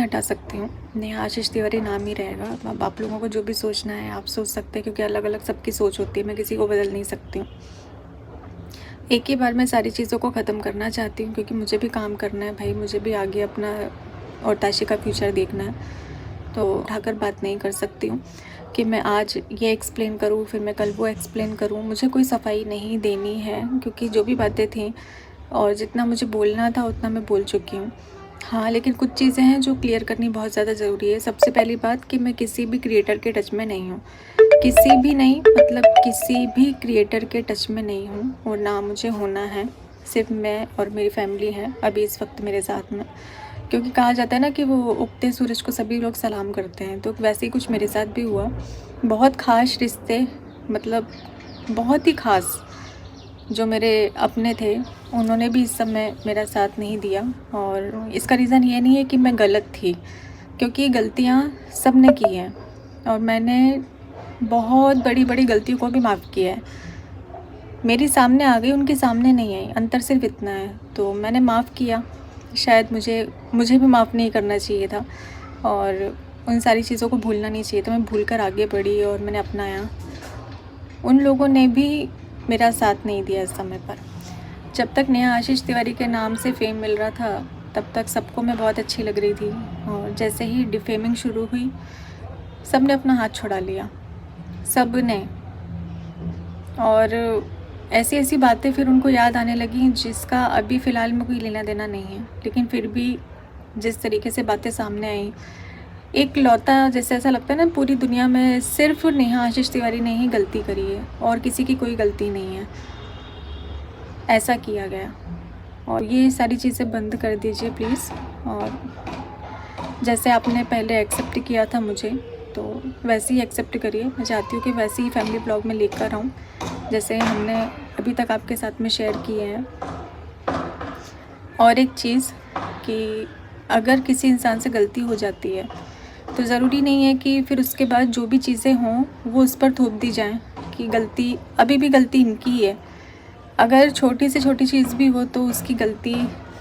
हटा सकती हूँ। नेहा आशीष तिवारी नाम ही रहेगा। अब आप लोगों को जो भी सोचना है आप सोच सकते हैं, क्योंकि अलग अलग सबकी सोच होती है, मैं किसी को बदल नहीं सकती हूँ। एक ही बार मैं सारी चीज़ों को ख़त्म करना चाहती हूँ, क्योंकि मुझे भी काम करना है भाई, मुझे भी आगे अपना और ताशी का फ्यूचर देखना है। तो उठाकर बात नहीं कर सकती हूँ कि मैं आज ये एक्सप्लेन करूँ फिर मैं कल वो एक्सप्लेन करूँ। मुझे कोई सफाई नहीं देनी है, क्योंकि जो भी बातें थी और जितना मुझे बोलना था उतना मैं बोल चुकी हूँ। हाँ, लेकिन कुछ चीज़ें हैं जो क्लियर करनी बहुत ज़्यादा ज़रूरी है। सबसे पहली बात कि मैं किसी भी क्रिएटर के टच में नहीं हूँ, किसी भी नहीं, मतलब किसी भी क्रिएटर के टच में नहीं हूँ और ना मुझे होना है। सिर्फ मैं और मेरी फैमिली है अभी इस वक्त मेरे साथ में, क्योंकि कहा जाता है ना कि वो उगते सूरज को सभी लोग सलाम करते हैं, तो वैसे ही कुछ मेरे साथ भी हुआ। बहुत ख़ास रिश्ते, मतलब बहुत ही ख़ास जो मेरे अपने थे, उन्होंने भी इस समय मेरा साथ नहीं दिया। और इसका रीज़न ये नहीं है कि मैं गलत थी, क्योंकि गलतियाँ सब ने की हैं और मैंने बहुत बड़ी बड़ी गलतियों को भी माफ़ किया है। मेरी सामने आ गई, उनके सामने नहीं आई, अंतर सिर्फ इतना है। तो मैंने माफ़ किया। शायद मुझे भी माफ़ नहीं करना चाहिए था और उन सारी चीज़ों को भूलना नहीं चाहिए था। मैं भूल कर आगे बढ़ी और मैंने अपनाया। उन लोगों ने भी मेरा साथ नहीं दिया इस समय पर। जब तक नेहा आशीष तिवारी के नाम से फेम मिल रहा था तब तक सबको मैं बहुत अच्छी लग रही थी, और जैसे ही डिफेमिंग शुरू हुई सब ने अपना हाथ छुड़ा लिया, सब ने। और ऐसी ऐसी बातें फिर उनको याद आने लगी जिसका अभी फ़िलहाल में कोई लेना देना नहीं है, लेकिन फिर भी जिस तरीके से बातें सामने आई, एक लौता जैसे ऐसा लगता है ना पूरी दुनिया में सिर्फ नेहा आशीष तिवारी ने ही गलती करी है और किसी की कोई गलती नहीं है, ऐसा किया गया। और ये सारी चीज़ें बंद कर दीजिए प्लीज़। और जैसे आपने पहले एक्सेप्ट किया था मुझे, तो वैसे ही एक्सेप्ट करिए। मैं चाहती हूँ कि वैसे ही फैमिली ब्लॉग में लेकर आऊँ जैसे हमने अभी तक आपके साथ में शेयर किए हैं। और एक चीज़ कि अगर किसी इंसान से गलती हो जाती है तो ज़रूरी नहीं है कि फिर उसके बाद जो भी चीज़ें हों वो उस पर थोप दी जाएं कि गलती अभी भी गलती इनकी ही है। अगर छोटी से छोटी चीज़ भी हो तो उसकी गलती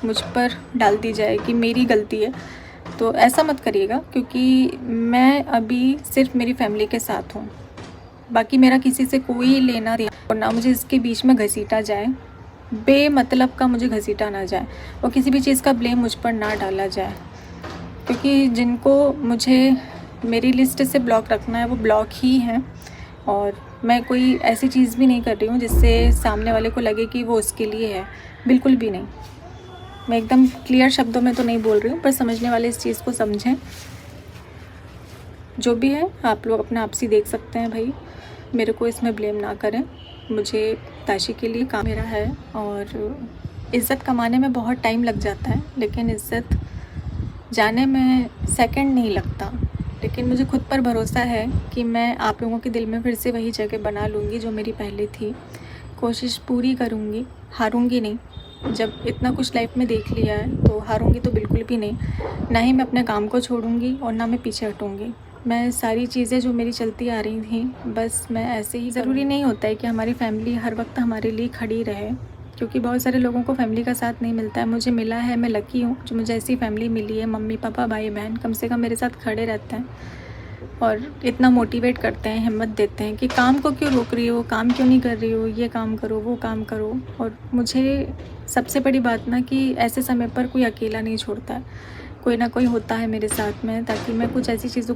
मुझ पर डाल दी जाए कि मेरी गलती है, तो ऐसा मत करिएगा, क्योंकि मैं अभी सिर्फ मेरी फैमिली के साथ हूँ। बाकी मेरा किसी से कोई लेना देना और ना मुझे इसके बीच में घसीटा जाए, बेमतलब का मुझे घसीटा ना जाए और किसी भी चीज़ का ब्लेम मुझ पर ना डाला जाए, क्योंकि जिनको मुझे मेरी लिस्ट से ब्लॉक रखना है वो ब्लॉक ही हैं। और मैं कोई ऐसी चीज़ भी नहीं कर रही हूँ जिससे सामने वाले को लगे कि वो उसके लिए है, बिल्कुल भी नहीं। मैं एकदम क्लियर शब्दों में तो नहीं बोल रही हूँ, पर समझने वाले इस चीज़ को समझें। जो भी है आप लोग अपना आपसी देख सकते हैं भाई, मेरे को इसमें ब्लेम ना करें। मुझे ताशी के लिए काम मेरा है और इज़्ज़त कमाने में बहुत टाइम लग जाता है, लेकिन इज़्ज़त जाने में सेकंड नहीं लगता। लेकिन मुझे खुद पर भरोसा है कि मैं आप लोगों के दिल में फिर से वही जगह बना लूँगी जो मेरी पहले थी। कोशिश पूरी करूँगी, हारूँगी नहीं। जब इतना कुछ लाइफ में देख लिया है तो हारूँगी तो बिल्कुल भी नहीं। ना ही मैं अपने काम को छोड़ूँगी और ना मैं पीछे हटूँगी। मैं सारी चीज़ें जो मेरी चलती आ रही थी बस मैं ऐसे ही, ज़रूरी नहीं होता है कि हमारी फैमिली हर वक्त हमारे लिए खड़ी रहे, क्योंकि बहुत सारे लोगों को फैमिली का साथ नहीं मिलता है। मुझे मिला है, मैं लकी हूँ जो मुझे ऐसी फैमिली मिली है। मम्मी पापा भाई बहन कम से कम मेरे साथ खड़े रहते हैं और इतना मोटिवेट करते हैं, हिम्मत देते हैं कि काम को क्यों रोक रही हो, काम क्यों नहीं कर रही हो, ये काम करो वो काम करो। और मुझे सबसे बड़ी बात ना कि ऐसे समय पर कोई अकेला नहीं छोड़ता है, कोई ना कोई होता है मेरे साथ में, ताकि मैं कुछ ऐसी चीज़ों